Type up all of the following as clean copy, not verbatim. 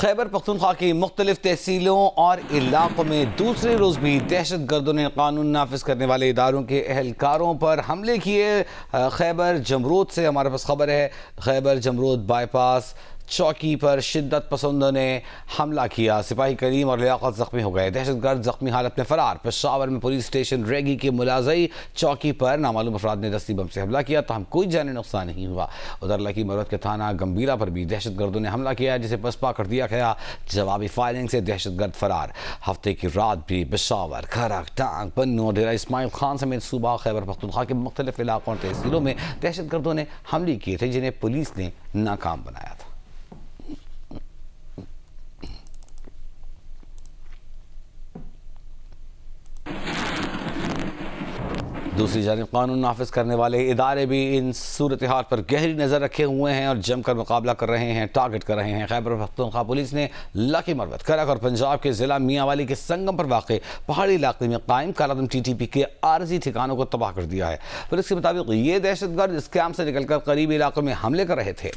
खैबर पख्तूनख्वा की मुख्तलिफ तहसीलों और इलाकों में दूसरे रोज़ भी दहशत गर्दों ने कानून नाफिज करने वाले इदारों के एहलकारों पर हमले किए। खैबर जमरूद से हमारे पास खबर है। खैबर जमरूद बाईपास चौकी पर शिद्दत पसंदों ने हमला किया। सिपाही करीम और लियाकत जख्मी हो गए। दहशतगर्द जख्मी हालत में फरार। पेशावर में पुलिस स्टेशन रेगी के मुलाजई चौकी पर नामालूम अफराद ने दस्ती बम से हमला किया, तहम कोई जानी नुकसान नहीं हुआ। उधर लकी मरवत के थाना गंभीरा पर भी दहशतगर्दों ने हमला किया, जिसे पसपा कर दिया गया। जवाबी फायरिंग से दहशतगर्द फरार। हफ्ते की रात भी पेशावर, खरक, टांग, पन्नू और डेरा इस्माइल खान समेत सूबा खैबर पख्तूनख्वा के मुख्तलिफ इलाकों और तहसीलों में दहशतगर्दों ने हमले किए थे, जिन्हें पुलिस ने नाकाम बनाया था। दूसरी जानिब कानून नाफिज करने वाले इदारे भी इन सूरत हाल पर गहरी नज़र रखे हुए हैं और जमकर मुकाबला कर रहे हैं, टारगेट कर रहे हैं। खैबर पख्तूनख्वा पुलिस ने लकी मरवत, करक और पंजाब के ज़िला मियांवाली के संगम पर वाक़ पहाड़ी इलाके में कायम कालादम TTP के आरजी ठिकानों को तबाह कर दिया है। पुलिस के मुताबिक ये दहशतगर्द इस कैंप से निकलकर करीबी इलाकों में हमले कर रहे थे।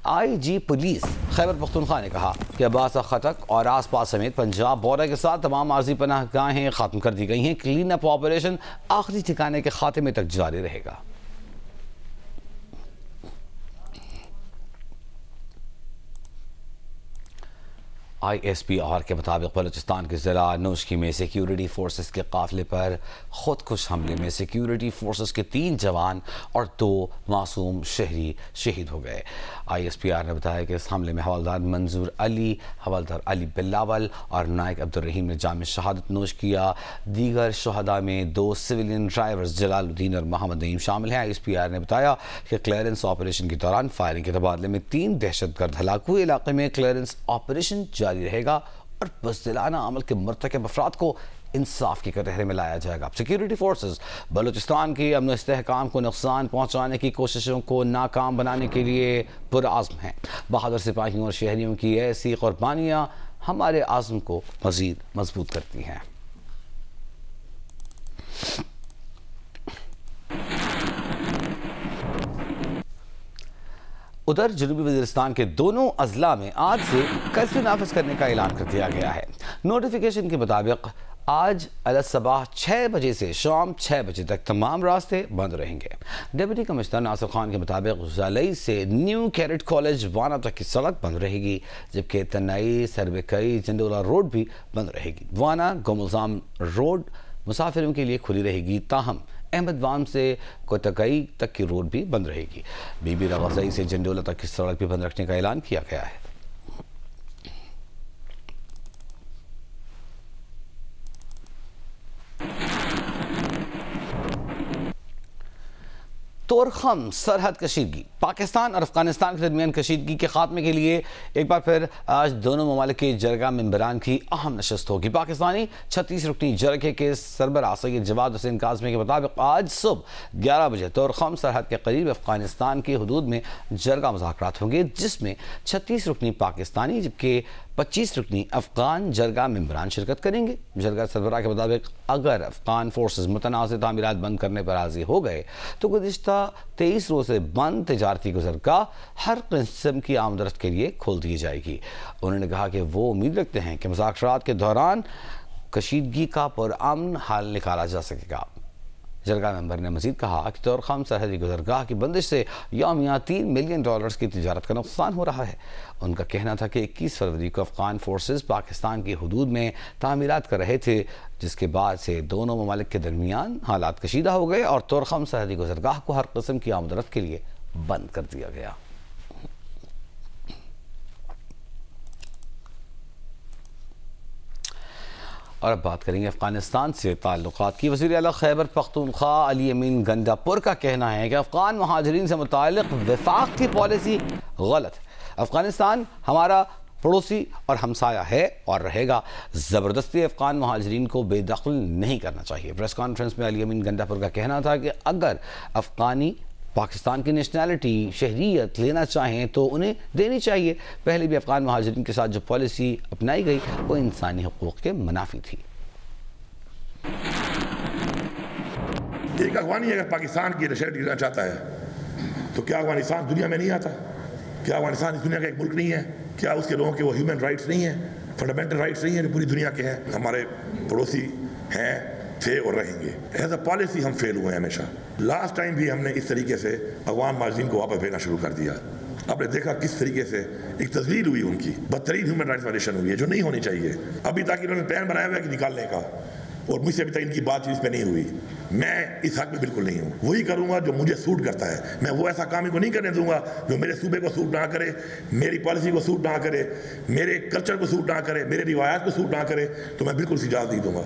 IG पुलिस खैबर पख्तूनख्वा ने कहा कि अब्बास खटक और आसपास समेत पंजाब बॉर्डर के साथ तमाम आर्जी पनाहगाहें ख़त्म कर दी गई हैं। क्लीन अप ऑपरेशन आखिरी ठिकाने के खात्मे तक जारी रहेगा। ISPR के मुताबिक बलूचिस्तान के ज़िला नौशकी में सिक्योरिटी फोर्सेस के काफिले पर खुदकुश हमले में सिक्योरिटी फोर्सेस के 3 जवान और 2 मासूम शहरी शहीद हो गए। ISPR ने बताया कि इस हमले में हवलदार मंजूर अली, हवलदार अली बिलावल और नायक अब्दुर्रहीम ने जाम शहादत नोश किया। दीगर शहदा में 2 सिविलियन ड्राइवर्स जलालुद्दीन और मोहम्मद नईम शामिल हैं। ISPR ने बताया कि क्लियरेंस ऑपरेशन के दौरान फायरिंग के तबादले में 3 दहशतगर्द हलाक हुए। इलाके में क्लियरेंस ऑपरेशन जारी रहेगा और बुज़दिलाना अमल के मुर्तकिब अफराद को इंसाफ के कटहरे में लाया जाएगा। सिक्योरिटी फोर्सेस बलूचिस्तान की अमन इस्तेहकाम को नुकसान पहुंचाने की कोशिशों को नाकाम बनाने के लिए पुरआज़्म हैं। बहादुर सिपाहियों और शहरियों की ऐसी कुर्बानियाँ हमारे आज़्म को मज़ीद मजबूत करती हैं। उधर जनूबी वज़ीरिस्तान के दोनों अजला में आज से कर्फ्यू नाफिज करने का ऐलान कर दिया गया है। नोटिफिकेशन के मुताबिक आज अलसबाह 6 बजे से शाम 6 बजे तक तमाम रास्ते बंद रहेंगे। डिप्टी कमिश्नर नासिर खान के मुताबिक ज़लई से न्यू कैरेट कॉलेज वाना तक की सड़क बंद रहेगी, जबकि तनई, सरबकई, जंडोला रोड भी बंद रहेगी। वाना गुलजाम रोड मुसाफिरों के लिए खुली रहेगी, ताहम अहमद वाम से कोतकई तक की रोड भी बंद रहेगी। बीबी रग़ज़ई से जंडोला तक की सड़क भी बंद रखने का ऐलान किया गया है। तोरखम सरहद कशीदगी। पाकिस्तान और अफगानिस्तान के दरमियान कशीदगी के खात्मे के लिए एक बार फिर आज दोनों ममालिक के जरगा मेंबरान की अहम नशस्त होगी। पाकिस्तानी 36 रुकनी जरगे के सरबराह सैयद जवाद हुसैन काज़मी के मुताबिक आज सुबह 11 बजे तोरखम सरहद के करीब अफगानिस्तान की हदूद में जरगा मुज़ाकरात होंगे, जिसमें 36 रुकनी पाकिस्तानी जबकि 25 रुकनी अफगान जरगा मेंबरान शिरकत करेंगे। जरगा सरबराह के मुताबिक अगर अफगान फोर्सेस मुतनाज़ तामीरात बंद करने पर राज़ी हो गए तो गुज़िश्ता 23 रोज़ से बंद तजारती गुज़रगाह हर किस्म की आमदरफ्त के लिए खोल दी जाएगी। उन्होंने कहा कि वो उम्मीद रखते हैं कि मुज़ाकरात के दौरान कशीदगी का पुरअमन हल निकाला जा सकेगा। जरगा मेंबर ने मजीद कहा कि तोरखम सरहदी गुज़रगाह की बंदिश से यौमिया $3 मिलियन की तिजारत का नुकसान हो रहा है। उनका कहना था कि 21 फरवरी को अफगान फोर्सेस पाकिस्तान की हदूद में तामीरात कर रहे थे, जिसके बाद से दोनों ममालिक के दरमियान हालात कशीदा हो गए और तोरखम सरहदी गुज़रगाह को हर किस्म की आमदरफ्त के लिए बंद कर दिया गया। और अब बात करेंगे अफगानिस्तान से ताल्लुकात की। वज़ीर आला खैबर पख्तूनख्वा अली अमीन गंडापुर का कहना है कि अफगान महाजरीन से मुताल्लिक़ वफाक की पॉलिसी गलत है। अफगानिस्तान हमारा पड़ोसी और हमसाया है और रहेगा। ज़बरदस्ती अफगान महाजरीन को बेदखल नहीं करना चाहिए। प्रेस कॉन्फ्रेंस में अली अमीन गंडापुर का कहना था कि अगर अफगानी पाकिस्तान की नेशनैलिटी शहरियत लेना चाहें तो उन्हें देनी चाहिए। पहले भी अफगान महाजरीन के साथ जो पॉलिसी अपनाई गई वो इंसानी हुकूक के मुनाफी थी। एक अफगानी अगर पाकिस्तान की नेशनैलिटी लेना चाहता है तो क्या अफगानिस्तान दुनिया में नहीं आता? क्या अफगानिस्तान इस दुनिया का एक मुल्क नहीं है? क्या उसके लोगों के वो ह्यूमन राइट्स नहीं है, फंडामेंटल राइट्स नहीं है जो पूरी दुनिया के हैं? हमारे पड़ोसी हैं, थे और रहेंगे। एज अ पॉलिसी हम फेल हुए हैं हमेशा। लास्ट टाइम भी हमने इस तरीके से अफगान मार्जिन को वापस भेजना शुरू कर दिया। आपने देखा किस तरीके से एक तस्वीर हुई उनकी, बदतरीन ह्यूमन राइट्स वायलेशन हुई है जो नहीं होनी चाहिए। अभी तक इन्होंने प्लान बनाया हुआ है कि निकालने का, और मुझसे अभी तक इनकी बातचीत इस पर नहीं हुई। मैं इस हक में बिल्कुल नहीं हूँ। वही करूँगा जो मुझे सूट करता है। मैं वो ऐसा काम इनको नहीं करने दूंगा जो मेरे सूबे को सूट ना करे, मेरी पॉलिसी को सूट ना करे, मेरे कल्चर को सूट ना करे, मेरे रिवायात को सूट ना करे, तो मैं बिल्कुल इजाज़त नहीं दूंगा।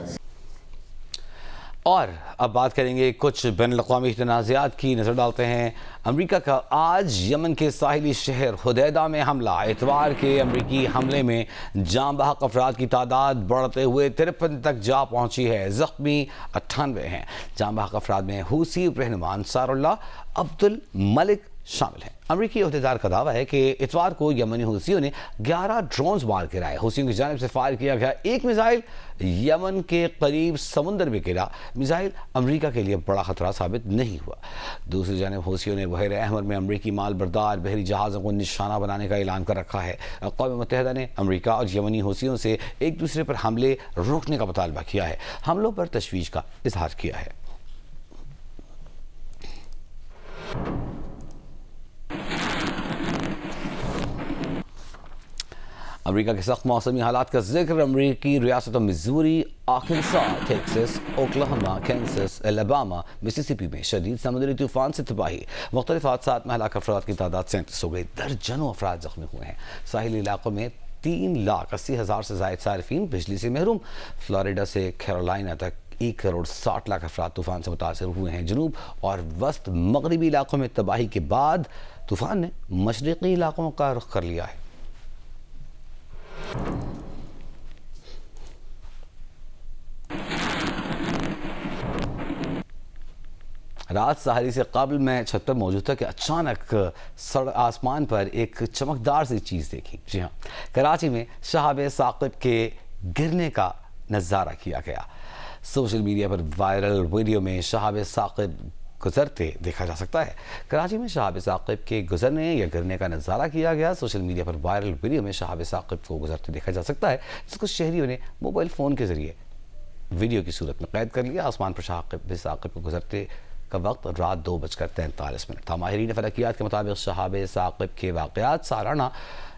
और अब बात करेंगे कुछ बैनुल-अक़वामी तनाज़ात की। नज़र डालते हैं अमेरिका का आज यमन के साहिली शहर हुदैदा में हमला। इतवार के अमेरिकी हमले में जाँ बहक अफराद की तादाद बढ़ते हुए 53 तक जा पहुंची है। ज़ख्मी 98 हैं। जाँ बहक अफराद में हूसी रहनुमा अंसारुल्लाह अब्दुल मलिक शामिल हैं। अमरीकी अहदेदार का दावा है कि इतवार को यमनी हूसियों ने 11 ड्रोन्स मार गिराए। हूसियों की जानिब से फायर किया गया एक मिसाइल यमन के करीब समुंदर में गिरा। मिसाइल अमरीका के लिए बड़ा खतरा साबित नहीं हुआ। दूसरी जानिब हूसियों ने बहर अहमर में अमरीकी माल बरदार बहरी जहाज़ों को निशाना बनाने का ऐलान कर रखा है। अक़वाम मुत्तहिदा ने अमरीका और यमनी हूसियों से एक दूसरे पर हमले रोकने का मुतालबा किया है। हमलों पर तशवीश का इजहार किया है। अमेरिका के सख्त मौसमी हालात का जिक्र अमरीकी रियासतों Missouri, Arkansas, Texas, Oklahoma, Kansas, Alabama, Mississippi में शदीद समुद्री तूफान से तबाही। मुख्तलिफ हादसात में हलाक अफराद की तादाद 37 हो गई। दर्जनों अफराद जख्मी हुए हैं। साहिली इलाकों में 3,80,000 से ज़ायद सारिफीन बिजली से महरूम। फ्लोरिडा से कैरोलिना तक 1,60,00,000 अफराद तूफान से मुतासर हुए हैं। जनूब और वस्त मगरबी इलाकों में तबाही के बाद तूफान ने मशरक़ी इलाकों का रुख कर लिया है। रात सहारी से कबल मैं छत पर मौजूद था कि अचानक आसमान पर एक चमकदार सी चीज़ देखी। जी हाँ, कराची में शहाब साक़िब के गिरने का नज़ारा किया गया। सोशल मीडिया पर वायरल वीडियो में शहाब साक़िब गुजरते देखा जा सकता है। कराची में शहाब साक़िब के गुजरने या गिरने का नज़ारा किया गया। सोशल मीडिया पर वायरल वीडियो में शहाब साक़िब को गुजरते देखा जा सकता है, जिसको शहरियों ने मोबाइल फ़ोन के ज़रिए वीडियो की सूरत में कैद कर लिया। आसमान पर शहाब साक़िब को गुजरते का वक्त रात 2:43 था। माहिरीन फलकियात के मुताबिक शहाब साक़िब के वाक़यात सालाना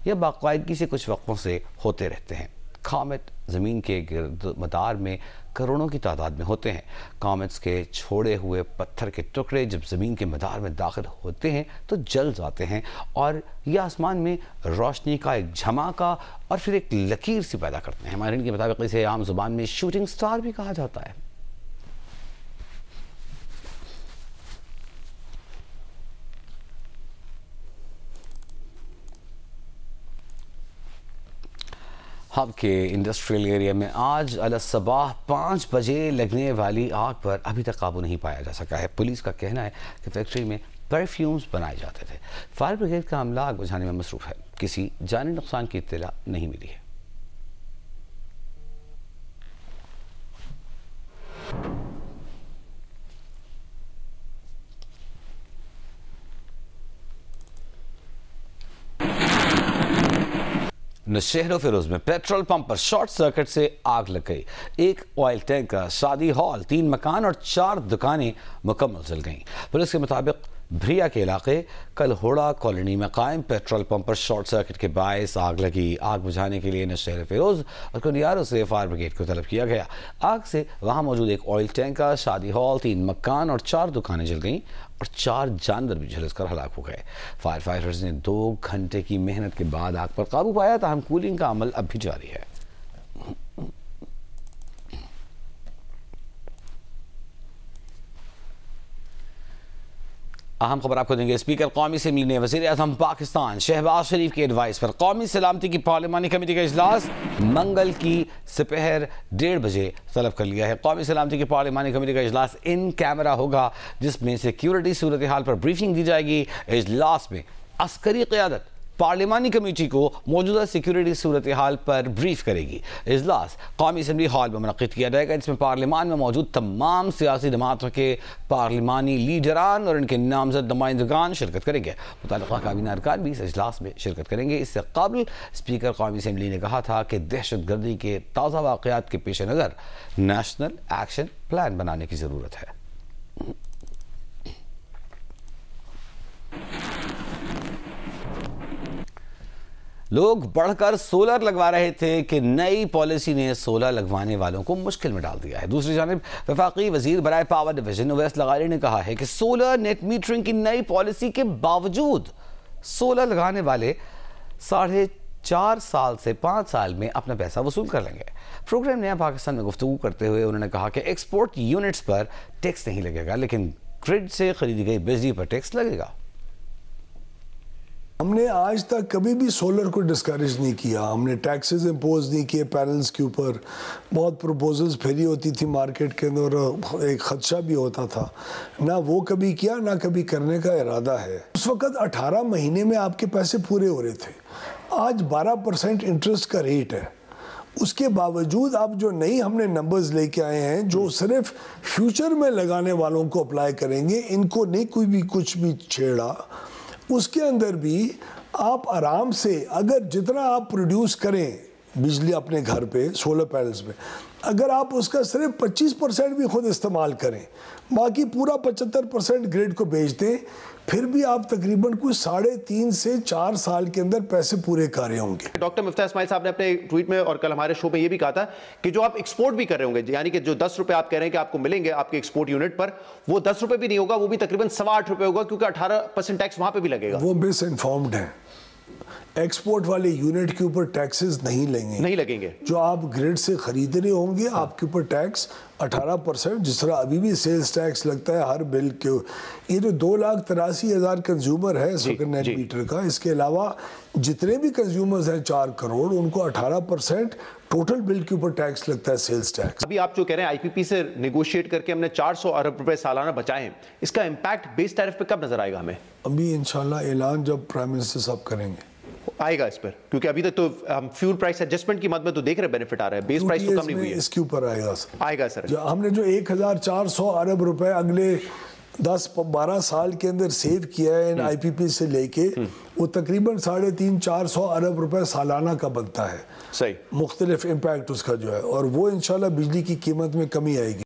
या बाकायदगी से कुछ वक्फों से होते रहते हैं। कॉमेट ज़मीन के गिर्द मदार में करोड़ों की तादाद में होते हैं। कॉमेट्स के छोड़े हुए पत्थर के टुकड़े जब ज़मीन के मदार में दाखिल होते हैं तो जल जाते हैं और यह आसमान में रोशनी का एक झमाका और फिर एक लकीर सी पैदा करते हैं। माहिरीन के मुताबिक इसे आम ज़ुबान में शूटिंग स्टार भी कहा जाता है। हब के इंडस्ट्रियल एरिया में आज अलसबाह 5 बजे लगने वाली आग पर अभी तक काबू नहीं पाया जा सका है। पुलिस का कहना है कि फैक्ट्री में परफ्यूम्स बनाए जाते थे। फायर ब्रिगेड का अमला आग बुझाने में मसरूफ है। किसी जानी नुकसान की इत्तला नहीं मिली है। नौशहर फिरोज में पेट्रोल पंप पर शॉर्ट सर्किट से आग लग गई। एक ऑयल टैंकर, शादी हॉल, 3 मकान और 4 दुकानें मुकम्मल जल गईं। पुलिस के मुताबिक भरिया के इलाके कलहोड़ा कॉलोनी में कायम पेट्रोल पंप पर शॉर्ट सर्किट के बायस आग लगी। आग बुझाने के लिए नौशहर फिरोज और कुनियारों से फायर ब्रिगेड को तलब किया गया। आग से वहां मौजूद एक ऑयल टैंकर, शादी हॉल, 3 मकान और 4 दुकानें जल गईं और 4 जानवर भी झुलसकर हलाक हो गए। फायर फाइटर्स ने 2 घंटे की मेहनत के बाद आग पर काबू पाया, ताहम कूलिंग का अमल अब भी जारी है। अहम खबर आपको देंगे। स्पीकर कौमी असेंबली ने वज़ीर आज़म पाकिस्तान शहबाज शरीफ की एडवाइस पर कौमी सलामती की पार्लिमानी कमेटी का इजलास मंगल की दोपहर 1:30 बजे तलब कर लिया है। कौमी सलामती की पार्लिमानी कमेटी का इजलास इन कैमरा होगा, जिसमें सिक्योरिटी सूरत हाल पर ब्रीफिंग दी जाएगी। इजलास में अस्करी क़यादत पार्लिमानी कमेटी को मौजूदा सिक्योरिटी सूरत हाल पर ब्रीफ करेगी। इजलास कौमी असम्बली हॉल में मुनक़िद किया जाएगा, जिसमें पार्लियामान में मौजूद तमाम सियासी जमातों के पार्लिमानी लीडरान और इनके नामजद नुमाइंदगान शिरकत करेंगे। मुताल्लिक़ा काबीना अरकान भी इस इजलास में शिरकत करेंगे। इससे कबल स्पीकर कौमी असम्बली ने कहा था कि दहशत गर्दी के ताज़ा वाक़यात के पेश नज़र नेशनल एक्शन प्लान बनाने की ज़रूरत है। लोग बढ़कर सोलर लगवा रहे थे कि नई पॉलिसी ने सोलर लगवाने वालों को मुश्किल में डाल दिया है। दूसरी जानिब वफाकी वजीर बराए पावर डिवीजन उवैस लगारी ने कहा है कि सोलर नेट मीटरिंग की नई पॉलिसी के बावजूद सोलर लगाने वाले 4.5 साल से 5 साल में अपना पैसा वसूल कर लेंगे। प्रोग्राम नया पाकिस्तान में गुफ्तगू करते हुए उन्होंने कहा कि एक्सपोर्ट यूनिट्स पर टैक्स नहीं लगेगा, लेकिन ग्रिड से खरीदी गई बिजली पर टैक्स लगेगा। हमने आज तक कभी भी सोलर को डिस्करेज नहीं किया, हमने टैक्सेस इम्पोज नहीं किए पैनल्स के ऊपर। बहुत प्रपोजल्स फेरी होती थी मार्केट के अंदर, एक खदशा भी होता था, ना वो कभी किया ना कभी करने का इरादा है। उस वक्त 18 महीने में आपके पैसे पूरे हो रहे थे, आज 12% इंटरेस्ट का रेट है। उसके बावजूद अब जो नई हमने नंबर्स लेके आए हैं जो सिर्फ फ्यूचर में लगाने वालों को अप्लाई करेंगे, इनको नहीं कोई भी कुछ भी छेड़ा। उसके अंदर भी आप आराम से अगर जितना आप प्रोड्यूस करें बिजली अपने घर पे सोलर पैनल्स में, अगर आप उसका सिर्फ 25% भी खुद इस्तेमाल करें, बाकी पूरा 75% ग्रिड को बेच दें, फिर भी आप तकरीबन कुछ 3.5 से 4 साल के अंदर पैसे पूरे कर रहे होंगे। डॉक्टर मिफ्ताह इस्माइल साहब ने अपने ट्वीट में और कल हमारे शो में ये भी कहा था कि जो आप एक्सपोर्ट भी कर रहे होंगे, यानी कि जो 10 रुपए आप कह रहे हैं कि आपको मिलेंगे आपके एक्सपोर्ट यूनिट पर, वो 10 रुपए भी नहीं होगा, वो भी तकरीबन 8.25 रुपए होगा, क्योंकि 18% टैक्स वहां पर भी लगेगा। वो मिस इन्फॉर्म्ड है। एक्सपोर्ट वाले यूनिट के ऊपर टैक्सेस नहीं लगेंगे। जो आप ग्रिड से खरीद रहे होंगे आपके ऊपर टैक्स 18%, जिस तरह अभी भी सेल्स टैक्स लगता है हर बिल के। ये जो 2,83,000 कंज्यूमर है इस वक्त नेट मीटर का, इसके अलावा जितने भी कंज्यूमर्स हैं 4 करोड़, उनको 18% टोटल बिल के ऊपर टैक्स लगता है, सेल्स टैक्स। अभी आप जो कह रहे हैं आईपीपी से नेगोशिएट करके हमने 400 अरब रुपए सालाना बचाए हैं, इसका इम्पैक्ट बेस टैरिफ पे कब नजर आएगा हमें? अभी इंशाल्लाह ऐलान जब प्राइम मिनिस्टर साहब करेंगे आएगा इस पर, क्योंकि अभी तक तो हम फ्यूल प्राइस एडजस्टमेंट की मद में तो देख रहे बेनिफिट आ रहा है, बेस प्राइस तो कम नहीं हुई है। इसके ऊपर आएगा सर। हमने जो 1,400 अरब रुपए अगले 10-12 साल के अंदर सेव किया है आईपीपी से लेके, वो तकरीबन 350-400 अरब रुपए सालाना का बनता है। सही मुख्तलिफ इम्पैक्ट उसका जो है, और वो इंशाल्लाह बिजली की कीमत में कमी आएगी।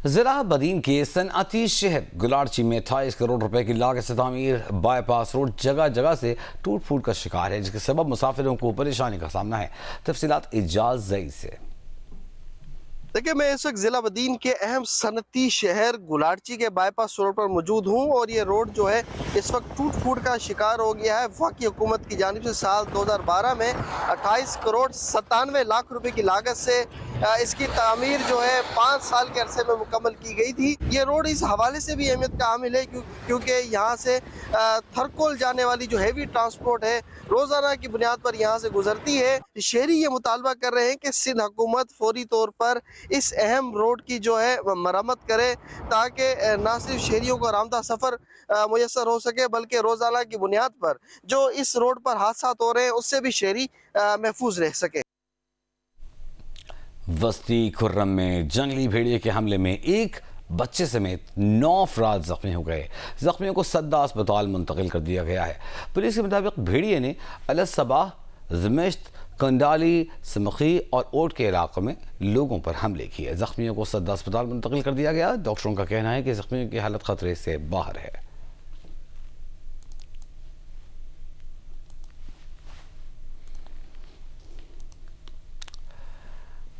ज़िला बदीन के सनअती शहर गुलारची में 28 करोड़ रुपए की लागत से तामीर बाईपास रोड जगह जगह से टूट फूट का शिकार है, जिसके सबब मुसाफिरों को परेशानी का सामना है। तफसीलात इजाज़ ज़ई से। देखिए, मैं इस वक्त जिला बदीन के अहम सनती शहर गुलारची के बाईपास रोड पर मौजूद हूँ, और ये रोड जो है इस वक्त टूट फूट का शिकार हो गया है। वफाकी हुकूमत की जानिब से साल 2012 में 28 करोड़ 97 लाख रुपए की लागत से इसकी तामीर जो है 5 साल के अरसे में मुकम्मल की गई थी। ये रोड इस हवाले से भी अहमियत का हामिल है क्योंकि यहाँ से थरकोल जाने वाली जो हैवी ट्रांसपोर्ट है रोज़ाना की बुनियाद पर यहाँ से गुजरती है। शहरी ये मुतालबा कर रहे हैं कि सिंध हुकूमत फौरी तौर पर इस अहम रोड की जो है मरम्मत करे, ताकि न सिर्फ शहरियों को आरामदा सफ़र मुयसर हो सके, बल्कि रोज़ाना की बुनियाद पर जो इस रोड पर हादसा हो रहे हैं उससे भी शहरी महफूज रह सके। वस्ती खुर्रम में जंगली भेड़िए के हमले में एक बच्चे समेत 9 अफराद जख्मी हो गए। जख्मियों को सद्दा अस्पताल मुंतकिल कर दिया गया है। पुलिस के मुताबिक भेड़िए ने अलसबाह, ज़मिश्त, कंडाली, समखी और ओट के इलाकों में लोगों पर हमले किए। जख्मियों को सद्दा अस्पताल मुंतकिल कर दिया गया। डॉक्टरों का कहना है कि जख्मियों की हालत खतरे से बाहर है।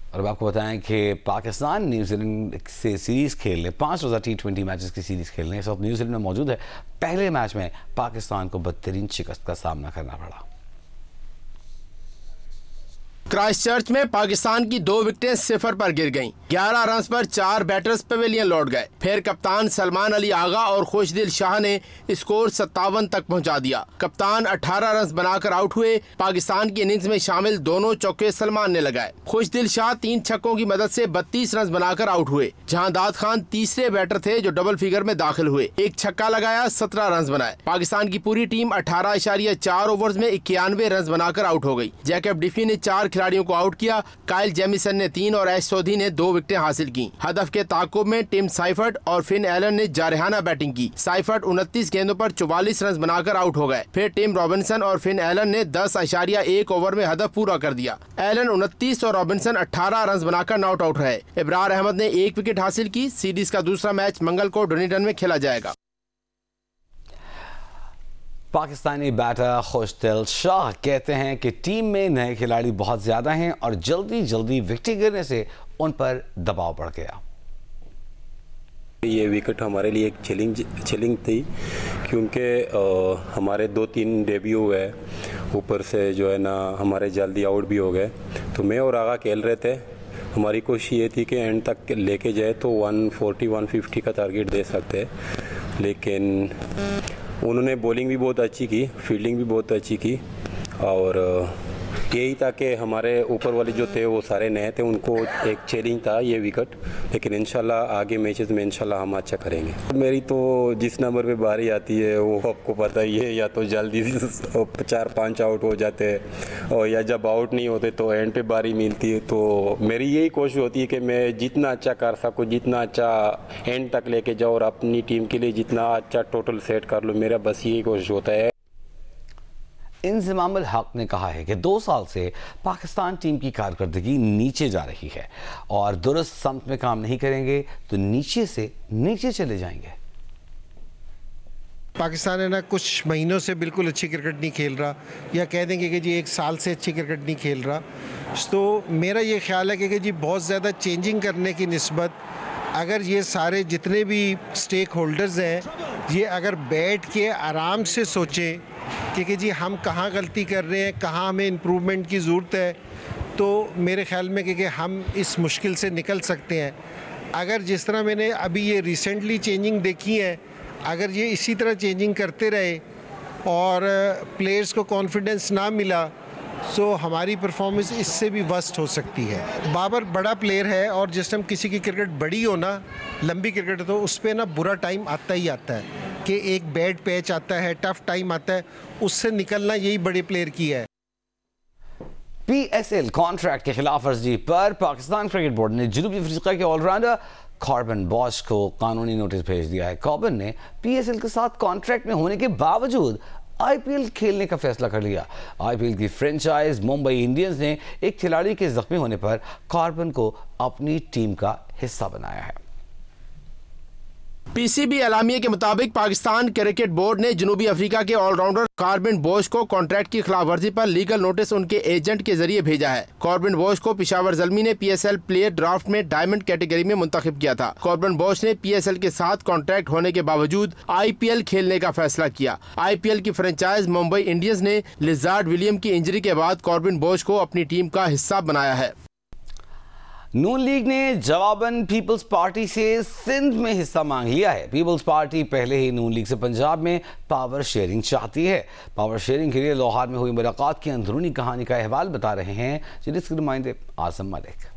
और अब आपको बताएं कि पाकिस्तान न्यूजीलैंड से सीरीज़ खेलने 5 रोज़ा T20 मैचेस की सीरीज़ खेलने इस वक्त न्यूजीलैंड में मौजूद है। पहले मैच में पाकिस्तान को बदतरीन शिकस्त का सामना करना पड़ा। क्राइस्टचर्च में पाकिस्तान की 2 विकेटें 0 पर गिर गईं। 11 रन पर 4 बैटर्स पवेलियन लौट गए। फिर कप्तान सलमान अली आगा और खुशदिल शाह ने स्कोर 57 तक पहुंचा दिया। कप्तान 18 रन बनाकर आउट हुए। पाकिस्तान की इनिंग्स में शामिल दोनों चौके सलमान ने लगाए। खुशदिल शाह 3 छक्कों की मदद से 32 रन बनाकर आउट हुए, जहां दाद खान तीसरे बैटर थे जो डबल फिगर में दाखिल हुए। एक छक्का लगाया, 17 रन बनाए। पाकिस्तान की पूरी टीम 18.4 ओवर्स में 91 रन बनाकर आउट हो गई। जैकब डिफी ने 4 खिलाड़ियों को आउट किया। काइल जेमिसन ने 3 और एश सोधी ने 2 विकेटें हासिल की। हदफ के ताकुब में टिम साइफर्ट और फिन एलन ने जारहाना बैटिंग की। साइफर्ट 29 गेंदों पर 44 रन बनाकर आउट हो गए। फिर टिम रॉबिन्सन और फिन एलन ने 10.1 ओवर में हदफ पूरा कर दिया। एलन 29 और रॉबिन्सन 18 रन बनाकर नॉट आउट रहे। इब्रार अहमद ने 1 विकेट हासिल की। सीरीज का दूसरा मैच मंगल को डुनिटन में खेला जाएगा। पाकिस्तानी बैटर खुशदिल शाह कहते हैं कि टीम में नए खिलाड़ी बहुत ज़्यादा हैं और जल्दी विकेट गिरने से उन पर दबाव बढ़ गया। ये विकेट हमारे लिए एक चैलेंज थी, क्योंकि हमारे 2-3 डेब्यू हुए, ऊपर से जो है ना हमारे जल्दी आउट भी हो गए। तो मैं और आगा खेल रहे थे। हमारी कोशिश ये थी कि एंड तक लेके जाए तो 140-150 का टारगेट दे सकते, लेकिन उन्होंने बॉलिंग भी बहुत अच्छी की, फील्डिंग भी बहुत अच्छी की, और यही था कि हमारे ऊपर वाले जो थे वो सारे नए थे, उनको एक चैलेंज था ये विकेट। लेकिन इंशाल्लाह आगे मैचेस में इंशाल्लाह हम अच्छा करेंगे। मेरी तो जिस नंबर पे बारी आती है वो आपको पता ही है, या तो जल्दी 4-5 आउट हो जाते हैं, और या जब आउट नहीं होते तो एंड पे बारी मिलती है। तो मेरी यही कोशिश होती है कि मैं जितना अच्छा कर सकूँ, जितना अच्छा एंड तक लेके जाऊँ और अपनी टीम के लिए जितना अच्छा टोटल सेट कर लूँ, मेरा बस यही कोशिश होता है। इंज़मामुल हक ने कहा है कि 2 साल से पाकिस्तान टीम की कारकर्दगी नीचे जा रही है और दुरुस्त समत में काम नहीं करेंगे तो नीचे से नीचे चले जाएंगे। पाकिस्तान है ना कुछ महीनों से बिल्कुल अच्छी क्रिकेट नहीं खेल रहा, या कह देंगे कि जी 1 साल से अच्छी क्रिकेट नहीं खेल रहा। तो मेरा ये ख्याल है कि जी बहुत ज़्यादा चेंजिंग करने की निस्बत अगर ये सारे जितने भी स्टेक होल्डर्स हैं, ये अगर बैठ के आराम से सोचें कि जी हम कहाँ गलती कर रहे हैं, कहाँ हमें इम्प्रूवमेंट की ज़रूरत है, तो मेरे ख्याल में कि हम इस मुश्किल से निकल सकते हैं। अगर जिस तरह मैंने अभी ये रिसेंटली चेंजिंग देखी है, अगर ये इसी तरह चेंजिंग करते रहे और प्लेयर्स को कॉन्फिडेंस ना मिला, तो हमारी परफॉर्मेंस इससे भी वर्स्ट हो सकती है। बाबर बड़ा प्लेयर है और जिस टाइम किसी की क्रिकेट बड़ी हो ना, लंबी क्रिकेट, तो उस पर ना बुरा टाइम आता ही आता है कि एक बैड पैच आता है, टफ टाइम आता है, उससे निकलना यही बड़े प्लेयर की है। PSL कॉन्ट्रैक्ट के खिलाफ वर्जी पर पाकिस्तान क्रिकेट बोर्ड ने जनूबी अफ्रीका के ऑलराउंडर कॉर्बन बॉश को कानूनी नोटिस भेज दिया है। कॉर्बन ने PSL के साथ कॉन्ट्रैक्ट में होने के बावजूद IPL खेलने का फैसला कर लिया। IPL की फ्रेंचाइज मुंबई इंडियंस ने एक खिलाड़ी के जख्मी होने पर कॉर्बन को अपनी टीम का हिस्सा बनाया है। PCB एलामिया के मुताबिक पाकिस्तान क्रिकेट बोर्ड ने जनूबी अफ्रीका के ऑलराउंडर कॉर्बन बॉश को कॉन्ट्रैक्ट की खिलाफवर्जी पर लीगल नोटिस उनके एजेंट के जरिए भेजा है। कॉर्बन बॉश को पेशावर ज़ल्मी ने PSL प्लेयर ड्राफ्ट में डायमंड कैटेगरी में मुंतखब किया था। कॉर्बन बॉश ने PSL के साथ कॉन्ट्रैक्ट होने के बावजूद IPL खेलने का फैसला किया। IPL की फ्रेंचाइज मुंबई इंडियंस ने लिजार्ड विलियम की इंजरी के बाद कॉर्बन बॉश को अपनी टीम का हिस्सा बनाया है। नून लीग ने जवाबन पीपल्स पार्टी से सिंध में हिस्सा मांग लिया है। पीपल्स पार्टी पहले ही नून लीग से पंजाब में पावर शेयरिंग चाहती है। पावर शेयरिंग के लिए लाहौर में हुई मुलाकात की अंदरूनी कहानी का अहवाल बता रहे हैं जिसके नुमाइंदे आजम मलिक।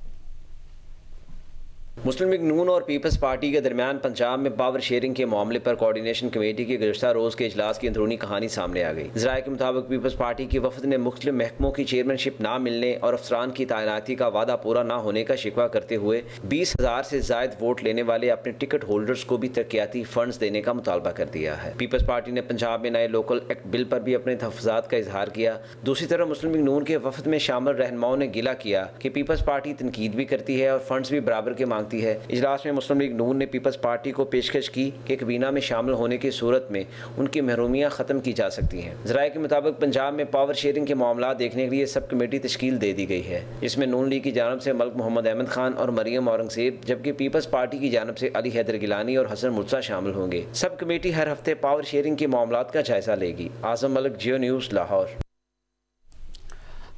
मुस्लिम लीग नून और पीपल्स पार्टी के दरमियान पंजाब में पावर शेयरिंग के मामले पर कोऑर्डिनेशन कमेटी के गुज़श्ता रोज़ के इजलास की अंदरूनी कहानी सामने आ गई। ज़राए के मुताबिक पीपल्स पार्टी की वफद ने मुख्तलिफ महकमों की चेयरमैनशिप ना मिलने और अफसरान की तैनाती का वादा पूरा ना होने का शिकवा करते हुए 20,000 से ज़ायद वोट लेने वाले अपने टिकट होल्डर्स को भी तरक्याती फंड्स देने का मुतालबा कर दिया है। पीपल्स पार्टी ने पंजाब में नए लोकल एक्ट बिल पर भी अपने तहफ़्फ़ुज़ात का इजहार किया। दूसरी तरफ मुस्लिम लीग नून के वफद में शामिल रहनुमाओं ने गिला किया कि पीपल्स पार्टी तनकीद भी करती है और फंड्स भी बराबर के मांगती है। इजलास में मुस्लिम लीग नून ने पीपल्स पार्टी को पेशकश की कि कबीना में शामिल होने की सूरत में उनकी महरूमियाँ ख़त्म की जा सकती हैं। ज़राए के मुताबिक पंजाब में पावर शेयरिंग के मामला देखने के लिए सब कमेटी तश्कील दे दी गई है, जिसमें नून लीग की जानब से मलिक मोहम्मद अहमद खान और मरियम औरंगजेब, जबकि पीपल्स पार्टी की जानब से अली हैदर गिलानी और हसन मुर्तज़ा शामिल होंगे। सब कमेटी हर हफ्ते पावर शेयरिंग के मामलात का जायजा लेगी। आजम मलिक, जियो न्यूज़, लाहौर।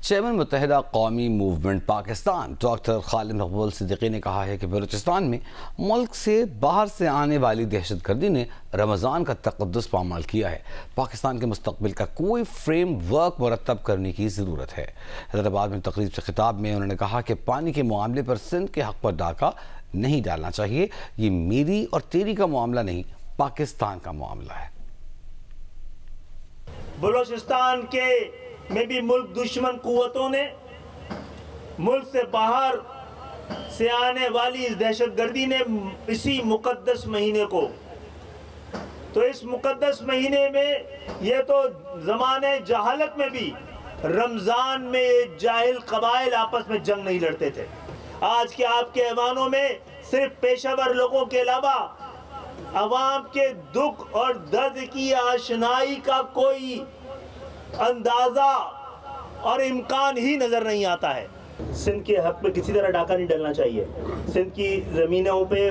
चेयरमैन मुत्तहिदा कौमी मूवमेंट पाकिस्तान डॉक्टर खालिद मकबूल सिद्दीकी ने कहा है कि बलूचिस्तान में मुल्क से बाहर से आने वाली दहशतगर्दी ने रमज़ान का तक़द्दुस पामाल किया है। पाकिस्तान के मुस्तक़बिल का कोई फ्रेम वर्क मुरतब करने की ज़रूरत है। हैदराबाद में तकरीब से खिताब में उन्होंने कहा कि पानी के मामले पर सिंध के हक़ पर डाका नहीं डालना चाहिए। ये मेरी और तेरी का मामला नहीं, पाकिस्तान का मामला है। बलूचिस्तान के में भी मुल्क दुश्मन कुव्वतों ने मुल्क से बाहर से आने वाली इस दहशतगर्दी ने इसी मुकद्दस महीने को, तो इस मुकद्दस महीने में ये तो ज़माने जहालत में भी रमज़ान में ये जाहिल कबाइल आपस में जंग नहीं लड़ते थे। आज के आपके ऐवानों में सिर्फ पेशावर लोगों के अलावा अवाम के दुख और दर्द की आशनाई का कोई अंदाजा और इम्कान ही नजर नहीं आता है। सिंध के हक पे किसी तरह डाका नहीं डलना चाहिए। सिंध की ज़मीनों पे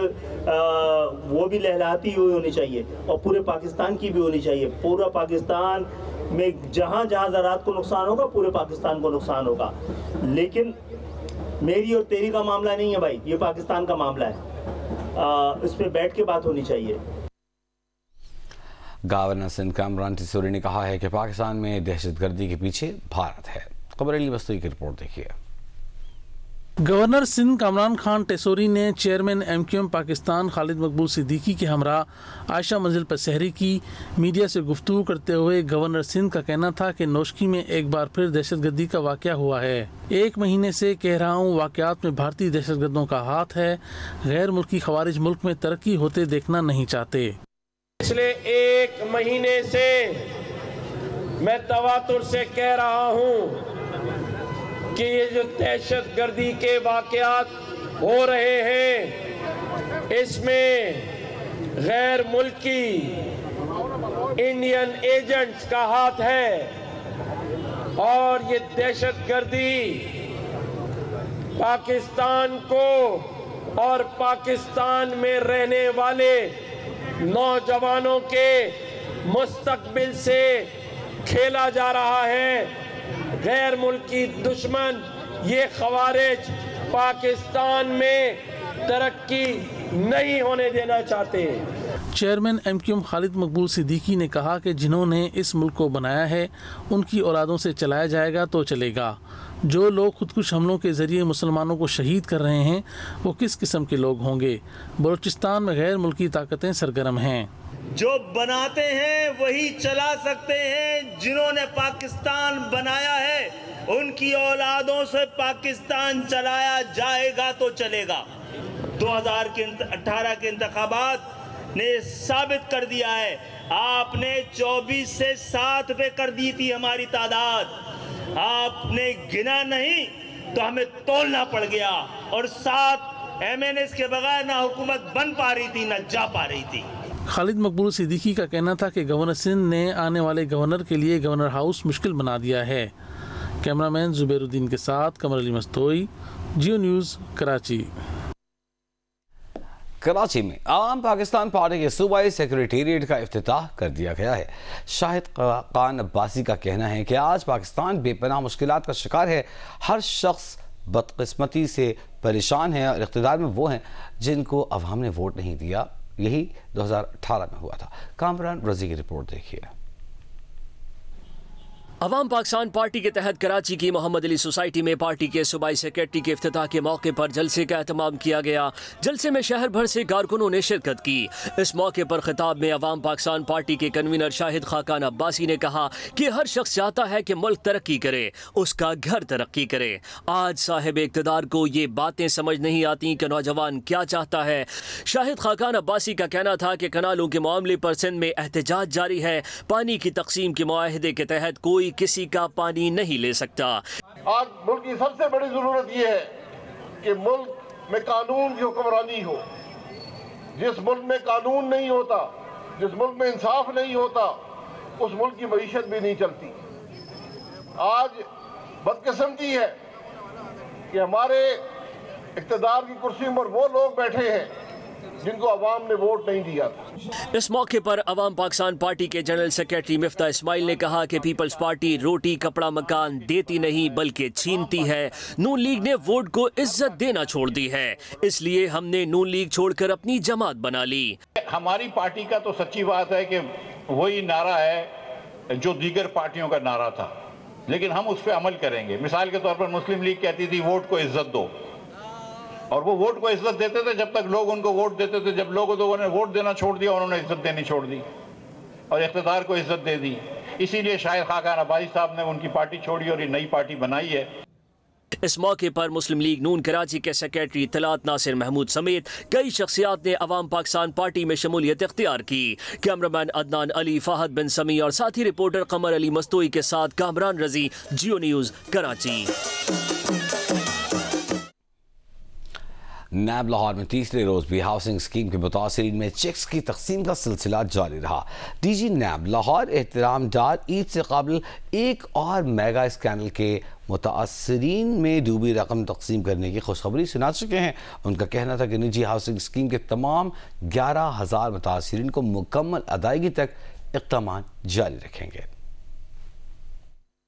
वो भी लहलाती हुई होनी चाहिए और पूरे पाकिस्तान की भी होनी चाहिए। पूरा पाकिस्तान में जहाँ जहाँ ज़रात को नुकसान होगा पूरे पाकिस्तान को नुकसान होगा, लेकिन मेरी और तेरी का मामला नहीं है भाई, ये पाकिस्तान का मामला है। इस पे बैठ के बात होनी चाहिए। गवर्नर सिंध कामरान टिसोरी ने कहा है कि पाकिस्तान में दहशतगर्दी के पीछे भारत है। खबर अली बस्तोई की रिपोर्ट देखिए। गवर्नर सिंध कामरान खान टेसोरी ने चेयरमैन MQM पाकिस्तान खालिद मकबूल सिद्दीकी के हमरा आयशा मंजिल पर सहरी की। मीडिया से गुफ्तगू करते हुए गवर्नर सिंध का कहना था कि नौशकी में एक बार फिर दहशतगर्दी का वाक़या हुआ है। 1 महीने से कह रहा हूँ, वाक़यात में भारतीय दहशतगर्दों का हाथ है। गैर मुल्की खवारिज मुल्क में तरक्की होते देखना नहीं चाहते। पिछले 1 महीने से मैं तवातुर से कह रहा हूँ कि ये जो दहशतगर्दी के वाक़यात हो रहे हैं, इसमें गैर मुल्की इंडियन एजेंट्स का हाथ है और ये दहशतगर्दी पाकिस्तान को और पाकिस्तान में रहने वाले नौजवानों के मुस्तकबिल से खेला जा रहा है। गैर मुल्की दुश्मन ये खवारिज पाकिस्तान में तरक्की नहीं होने देना चाहते। चेयरमैन MQM खालिद मकबूल सिद्दीकी ने कहा कि जिन्होंने इस मुल्क को बनाया है उनकी औलादों से चलाया जाएगा तो चलेगा। जो लोग खुदकुश हमलों के ज़रिए मुसलमानों को शहीद कर रहे हैं वो किस किस्म के लोग होंगे। बलूचिस्तान में गैर मुल्की ताकतें सरगर्म हैं। जो बनाते हैं वही चला सकते हैं। जिन्होंने पाकिस्तान बनाया है उनकी औलादों से पाकिस्तान चलाया जाएगा तो चलेगा। 2018 के इंतखाबात ने साबित कर दिया है। आपने 24 से 7 पे कर दी थी हमारी तादाद, आपने गिना नहीं तो हमें तोलना पड़ गया और 7 MNS के बगैर ना हुकूमत बन पा रही थी ना जा पा रही थी। खालिद मकबूल सिद्दीकी का कहना था कि गवर्नर सिंध ने आने वाले गवर्नर के लिए गवर्नर हाउस मुश्किल बना दिया है। कैमरामैन जुबैरुद्दीन के साथ कमर अली मस्तोई, जियो न्यूज़, कराची। कराची में आवाम पाकिस्तान पार्टी के सूबाई सेक्रेटेरिएट का इफ्तिताह कर दिया गया है। शाहिद खान अब्बासी का कहना है कि आज पाकिस्तान बेपनाह मुश्किलात का शिकार है। हर शख्स बदकिस्मती से परेशान है और इख्तिदार में वो हैं जिनको अवाम ने वोट नहीं दिया। यही 2018 में हुआ था। कामरान रजी की रिपोर्ट देखिए। अवाम पाकिस्तान पार्टी के तहत कराची की मोहम्मद अली सोसाइटी में पार्टी के सूबाई सेक्रेटरी के इफ्तिताह के मौके पर जलसे का एहतमाम किया गया। जलसे में शहर भर से कारकुनों ने शिरकत की। इस मौके पर खिताब में अवाम पाकिस्तान पार्टी के कन्वीनर शाहिद खान अब्बासी ने कहा कि हर शख्स चाहता है कि मुल्क तरक्की करे, उसका घर तरक्की करे। आज साहिब इक़्तिदार को ये बातें समझ नहीं आती कि नौजवान क्या चाहता है। शाहिद खान अब्बासी का कहना था कि कनालों के मामले पर सिंध में एहतजाज जारी है। पानी की तकसीम के मुआहदे के तहत कोई किसी का पानी नहीं ले सकता। आज मुल्क की सबसे बड़ी जरूरत यह है कि मुल्क में कानून की हुक्मरानी हो। जिस मुल्क में कानून नहीं होता, जिस मुल्क में इंसाफ नहीं होता, उस मुल्क की मईशत भी नहीं चलती। आज बदकिस्मती है कि हमारे इक़्तिदार की कुर्सी पर वो लोग बैठे हैं जिनको अवाम ने वोट नहीं दिया था। इस मौके पर अवाम पाकिस्तान पार्टी के जनरल सेक्रेटरी मिफ्ता इस्माइल ने कहा कि पीपल्स पार्टी रोटी कपड़ा मकान देती नहीं बल्कि छीनती है। नून लीग ने वोट को इज्जत देना छोड़ दी है, इसलिए हमने नून लीग छोड़कर अपनी जमात बना ली। हमारी पार्टी का तो सच्ची बात है कि वही नारा है जो दीगर पार्टियों का नारा था, लेकिन हम उस पर अमल करेंगे। मिसाल के तौर पर मुस्लिम लीग कहती थी वोट को इज्जत दो, और वो वोट को इज्जत देते थे जब तक लोग उनको वोट देते थे। जब लोगों ने वोट देना छोड़ दिया, उन्होंने इज्जत देनी छोड़ दी और इख्तिदार को इज्जत दे दी। इसीलिए शायद खाकान अब्बासी साहब ने उनकी पार्टी छोड़ी और ये नई पार्टी बनाई है। इस मौके पर मुस्लिम लीग नून कराची के सेक्रेटरी तलात नासिर महमूद समेत कई शख्सियात ने अवाम पाकिस्तान पार्टी में शमूलियत इख्तियार की। कैमरामैन अदनान अली, फाहद बिन समी और साथी रिपोर्टर कमर अली मस्तोई के साथ कामरान रजी, जियो न्यूज़ कराची। नैब लाहौर में तीसरे रोज भी हाउसिंग स्कीम के मुतासिरीन में चेक्स की तकसीम का सिलसिला जारी रहा। डीजी नैब लाहौर एहतराम डार ईद से कबल एक और मेगा स्कैंडल के मुतासिरीन में डूबी रकम तकसीम करने की खुशखबरी सुना चुके हैं। उनका कहना था कि निजी हाउसिंग स्कीम के तमाम 11,000 मुतासिरीन को मुकम्मल अदायगी तक इक़दाम जारी रखेंगे।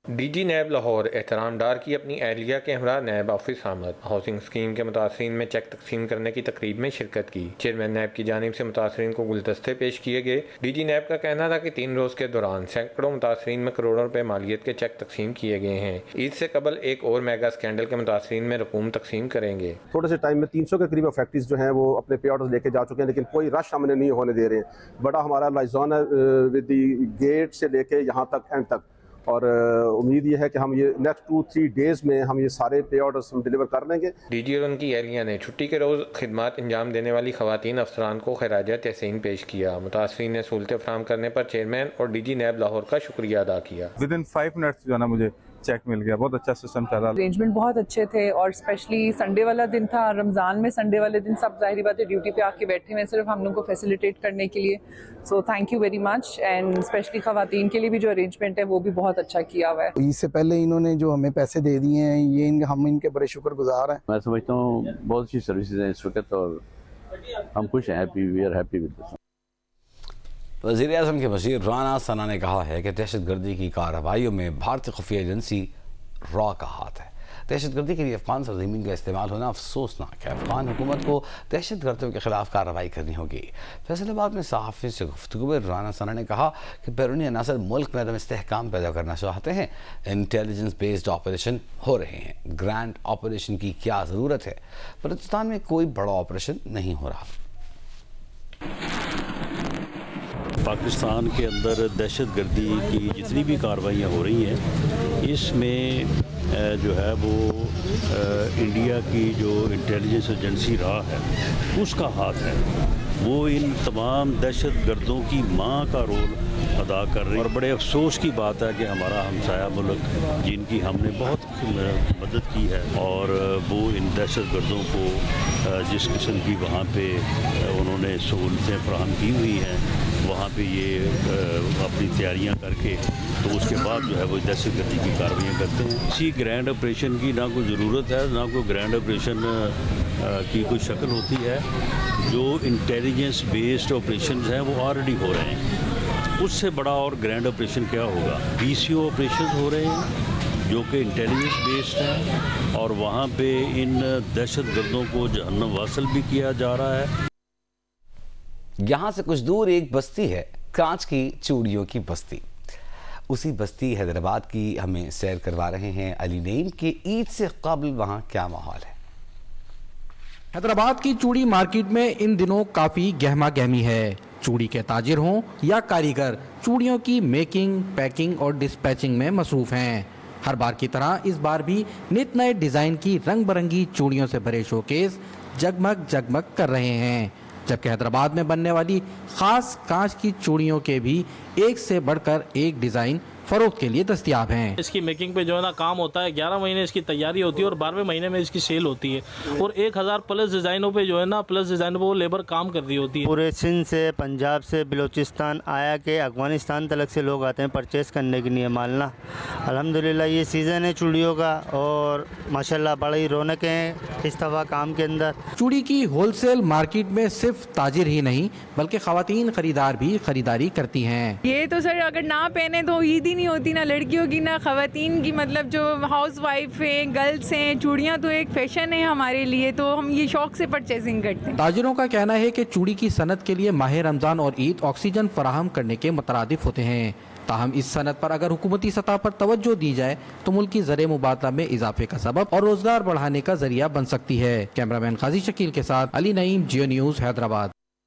डीजी नैब लाहौर एहतराम डार की अपनी एहलिया के हमरा नैब ऑफिस आमद हाउसिंग स्कीम के मुतासरीन में चेक तकसीम करने की तकरीब में शिरकत की। चेयरमैन नैब की जानिब से मुतासरीन को गुलदस्ते पेश किए गए। डीजी नैब का कहना था कि 3 रोज़ के दौरान सैकड़ों मुतासरीन में करोड़ों रुपए मालियत के चेक तकसीम किए गए हैं। ईद से कबल एक और मेगा स्कैंडल के मुतासरीन में रकूम तकसीम करेंगे। थोड़े से टाइम में 300 के करीब फैक्ट्रीज जो हैं वो अपने पे ऑर्डर लेके जा चुके हैं, लेकिन कोई रश हमने नहीं होने दे रहे हैं। बड़ा हमारा लाइजॉन है विद द गेट से लेके यहाँ तक एंड तक, और उम्मीद ये है कि हम ये नेक्स्ट 2-3 डेज में हम ये सारे पे ऑर्डर्स हम डिलीवर कर लेंगे। डीजी और उनकी एहलिया ने छुट्टी के रोज़ खिदमात अंजाम देने वाली खवातीन अफसरान को खराज तहसीन पेश किया। मुतासरीन ने सहूलतें फराहम करने पर चेयरमैन और डीजी नैब लाहौर का शुक्रिया अदा किया। विदिन 5 मिनट्स जो है ना मुझे चेक मिल गया। बहुत अच्छा सिस्टम चला। अरेंजमेंट बहुत अच्छे थे, और स्पेशली संडे वाला दिन था, रमज़ान में संडे वाले दिन सब जाहिर बात है ड्यूटी पे आके बैठे हुए सिर्फ हम लोग को फैसिलिटेट करने के लिए। So thank you very much, and specially खवातीन के लिए भी जो अरेंजमेंट है वो भी बहुत अच्छा किया हुआ है। इससे पहले इन्होंने जो हमें पैसे दे दिए हैं, ये हम इनके बड़े शुक्रगुजार हैं। मैं समझता हूँ बहुत अच्छी सर्विसेज हैं इस वक्त, और हम खुश हैं, happy, we are happy with this. वज़ीर-ए-आज़म के वज़ीर राना सना ने कहा है कि दहशतगर्दी की कार्रवाइयों में भारतीय खुफिया एजेंसी रॉ का हाथ है। दहशतगर्दी के लिए अफगान सरजमीन का इस्तेमाल होना अफसोसनाक है। अफगान हुकूमत को दहशतगर्दियों के खिलाफ कार्रवाई करनी होगी। फैसलाबाद में सहाफ़ी से गुफ्तगू में राना सना ने कहा कि बैरूनी अनासर मुल्क में अदम इस्तेहकाम पैदा करना चाहते हैं। इंटेलिजेंस बेस्ड ऑपरेशन हो रहे हैं, ग्रैंड ऑपरेशन की क्या ज़रूरत है? बलूचिस्तान में कोई बड़ा ऑपरेशन नहीं हो रहा। पाकिस्तान के अंदर दहशतगर्दी की जितनी भी कार्रवाइयाँ हो रही हैं, इसमें जो है वो इंडिया की जो इंटेलिजेंस एजेंसी रहा है उसका हाथ है। वो इन तमाम दहशतगर्दों की मां का रोल अदा कर रही है, और बड़े अफसोस की बात है कि हमारा हमसाया मुल्क जिनकी हमने बहुत मदद की है, और वो इन दहशतगर्दों को जिस किस्म की वहाँ पे उन्होंने सहूलतें फराहम की हुई हैं, वहाँ पे ये अपनी तैयारियाँ करके तो उसके बाद जो है वो दहशतगर्दी की कार्रवाइयाँ करते हैं। इसी ग्रैंड ऑपरेशन की ना कोई ज़रूरत है, ना कोई ग्रैंड ऑपरेशन की कोई शक्ल होती है। जो इंटेलिजेंस बेस्ड ऑपरेशन हैं वो ऑलरेडी हो रहे हैं, उससे बड़ा और ग्रैंड ऑपरेशन क्या होगा? BCO ऑपरेशन हो रहे हैं जो कि इंटेलिजेंस बेस्ड हैं, और वहाँ पे इन दहशतगर्दों को जहन्नम वासल भी किया जा रहा है। यहाँ से कुछ दूर एक बस्ती है, कांच की चूड़ियों की बस्ती। उसी बस्ती हैदराबाद की हमें सैर करवा रहे हैं अली नईम कि ईद से कबल वहाँ क्या माहौल है। हैदराबाद की चूड़ी मार्केट में इन दिनों काफ़ी गहमा गहमी है। चूड़ी के ताजिर हों या कारीगर, चूड़ियों की मेकिंग, पैकिंग और डिस्पैचिंग में मसरूफ हैं। हर बार की तरह इस बार भी नित नए डिज़ाइन की रंग बिरंगी चूड़ियों से भरे शोकेस जगमग जगमग कर रहे हैं, जबकि हैदराबाद में बनने वाली खास कांच की चूड़ियों के भी एक से बढ़कर एक डिज़ाइन फरोख्त के लिए दस्तयाब हैं। इसकी मेकिंग पे जो है ना काम होता है, 11 महीने इसकी तैयारी होती है और 12वें महीने में इसकी सेल होती है और 1000 प्लस डिज़ाइनों पे जो है ना प्लस डिज़ाइनों पे वो लेबर काम कर रही होती है। पूरे सिंध से, पंजाब से, बलूचिस्तान आया के अफगानिस्तान तक से लोग आते हैं परचेस करने के लिए मालना। अल्हम्दुलिल्लाह ये सीज़न है चूड़ियों का और माशाल्लाह बड़ी रौनक है इस दफ़ा काम के अंदर। चूड़ी की होलसेल मार्केट में सिर्फ ताजिर ही नहीं बल्कि खवातीन खरीदार भी खरीदारी करती हैं। ये तो सर अगर ना पहने तो ईद ही नहीं होती, ना लड़कियों की ना खवातीन की, मतलब जो हाउस वाइफ है, गर्ल्स हैं, चूड़ियाँ तो एक फैशन है हमारे लिए, तो हम ये शौक से परचेजिंग करते हैं। ताजिरों का कहना है कि चूड़ी की सनत के लिए माह रमज़ान और ईद ऑक्सीजन फराहम करने के मुतरादिफ होते हैं। ताहम इस सनत पर अगर हुकूमती सतह पर तवज्जो दी जाए तो मुल्क की ज़र मुबादला में इजाफे का सबब और रोजगार बढ़ाने का जरिया बन सकती है। कैमरामैन काजी शकील के साथ अली नईम, जियो न्यूज़, हैदराबाद।